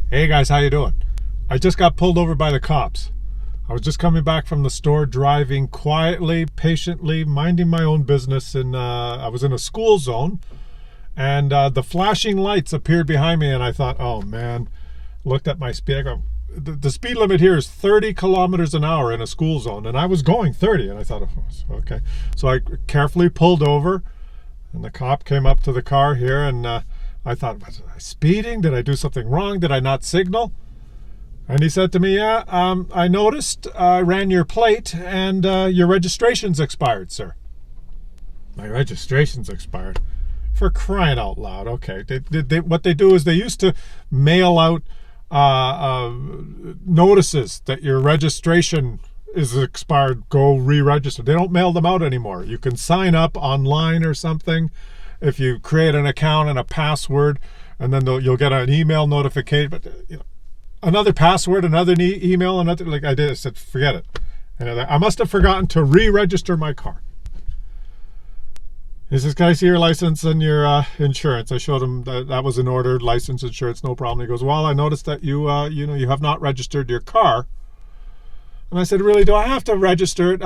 Hey guys, how you doing? I just got pulled over by the cops. I was just coming back from the store, driving quietly, patiently, minding my own business, and I was in a school zone, and the flashing lights appeared behind me, and I thought, oh man, looked at my speed. I go, the speed limit here is 30 kilometers an hour in a school zone, and I was going 30, and I thought, oh, okay. So I carefully pulled over, and the cop came up to the car here, and I thought, was I speeding? Did I do something wrong? Did I not signal? And he said to me, yeah, I noticed, I ran your plate, and your registration's expired, sir. My registration's expired? For crying out loud. Okay. What they do is they used to mail out notices that your registration is expired, go re-register. They don't mail them out anymore. You can sign up online or something if you create an account and a password, and then you'll get an email notification. But another password, another email, another, like I did. I said, forget it. And I must have forgotten to re-register my car. He says, can I see your license and your insurance? I showed him that was in order, license, insurance, no problem. He goes, well, I noticed that you have not registered your car. And I said, really, do I have to register it?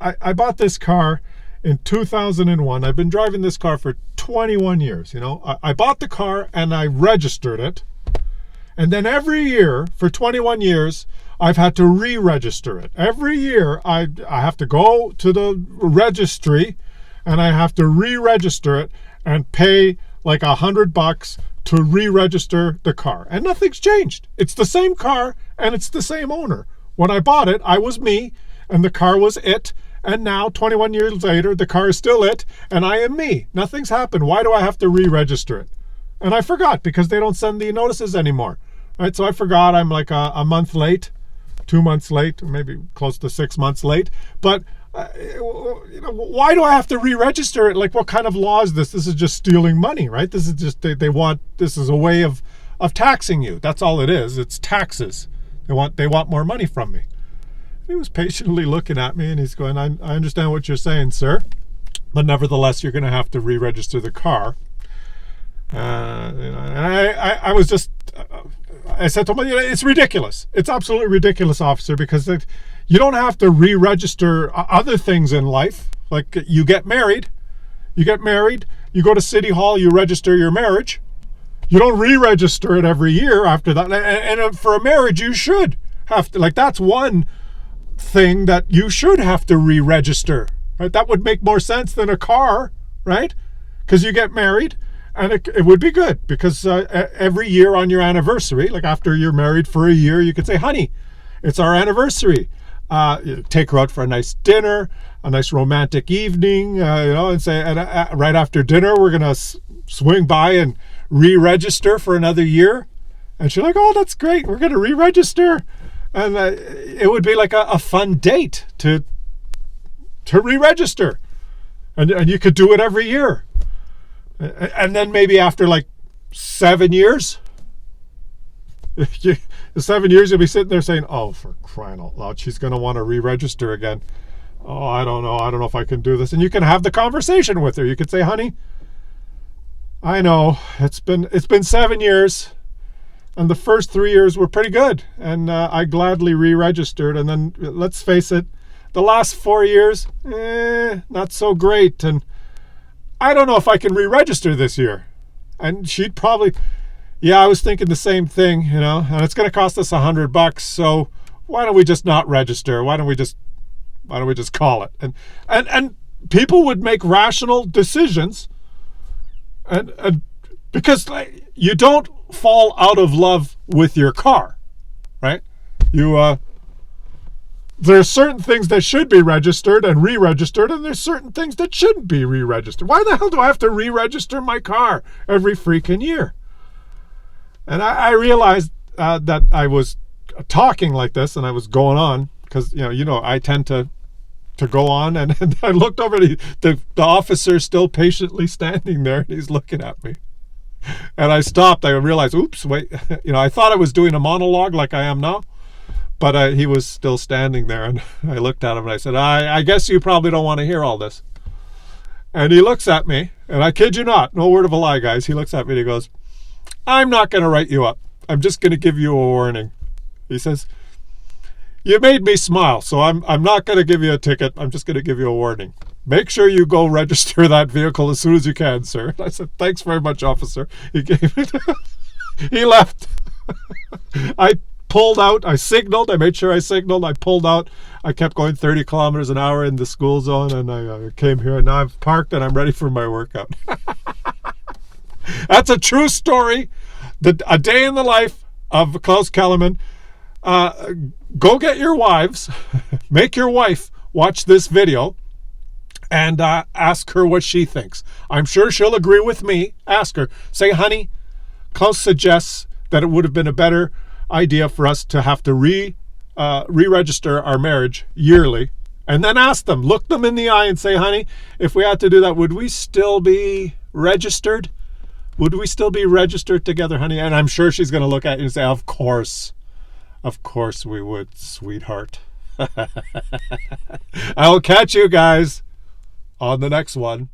I bought this car in 2001. I've been driving this car for 21 years. I bought the car and I registered it. And then every year for 21 years, I've had to re-register it. Every year I have to go to the registry and I have to re-register it and pay like $100 to re-register the car. And nothing's changed. It's the same car and it's the same owner. When I bought it, I was me and the car was it. And now, 21 years later, the car is still it, and I am me. Nothing's happened. Why do I have to re-register it? And I forgot, because they don't send the notices anymore. Right? So I forgot I'm like a month late, 2 months late, maybe close to 6 months late. But why do I have to re-register it? Like, what kind of law is this? This is just stealing money, right? This is just, this is a way of taxing you. That's all it is. It's taxes. They want more money from me. He was patiently looking at me, and he's going, I understand what you're saying, sir, but nevertheless, you're going to have to re-register the car. And I was just, I said to him, it's ridiculous. It's absolutely ridiculous, officer, because you don't have to re-register other things in life. Like you get married, you go to City Hall, you register your marriage. You don't re-register it every year after that. And for a marriage, you should have to, like, that's one thing that you should have to re-register, right? That would make more sense than a car, right? Because you get married, and it would be good, because every year on your anniversary, like after you're married for a year, you could say, honey, it's our anniversary. Take her out for a nice dinner, a nice romantic evening, and say, right after dinner, we're going to swing by and re-register for another year. And she's like, oh, that's great. We're going to re-register. And it would be like a fun date to re-register. And you could do it every year. And then maybe after like 7 years, 7 years, you'll be sitting there saying, oh, for crying out loud, she's going to want to re-register again. Oh, I don't know if I can do this. And you can have the conversation with her. You could say, honey, I know it's been 7 years. And the first 3 years were pretty good. And I gladly re-registered. And then, let's face it, the last 4 years, not so great. And I don't know if I can re-register this year. And she'd probably, yeah, I was thinking the same thing, and it's going to cost us $100. So why don't we just not register? Why don't we just call it? And people would make rational decisions. And because you don't fall out of love with your car, right? There's certain things that should be registered and re-registered, and there's certain things that shouldn't be re-registered. Why the hell do I have to re-register my car every freaking year? And I realized that I was talking like this, and I was going on because I tend to go on, and I looked over, the officer still patiently standing there, and he's looking at me. And I stopped. I realized, oops, wait. I thought I was doing a monologue like I am now, but he was still standing there. And I looked at him and I said, I guess you probably don't want to hear all this. And he looks at me, and I kid you not, no word of a lie, guys. He looks at me and he goes, I'm not going to write you up. I'm just going to give you a warning. He says, you made me smile, so I'm not going to give you a ticket. I'm just going to give you a warning. Make sure you go register that vehicle as soon as you can, sir. I said, thanks very much, officer. He gave it. He left. I pulled out. I signaled. I made sure I signaled. I pulled out. I kept going 30 kilometers an hour in the school zone, and I came here, and now I've parked, and I'm ready for my workout. That's a true story. A day in the life of Klaus Kellerman. Go get your wives, make your wife watch this video, and ask her what she thinks. I'm sure she'll agree with me. Ask her. Say, honey, Klaus suggests that it would have been a better idea for us to have to re-register our marriage yearly. And then ask them, look them in the eye and say, honey, if we had to do that, would we still be registered? Would we still be registered together, honey? And I'm sure she's going to look at you and say, of course. Of course we would, sweetheart. I'll catch you guys on the next one.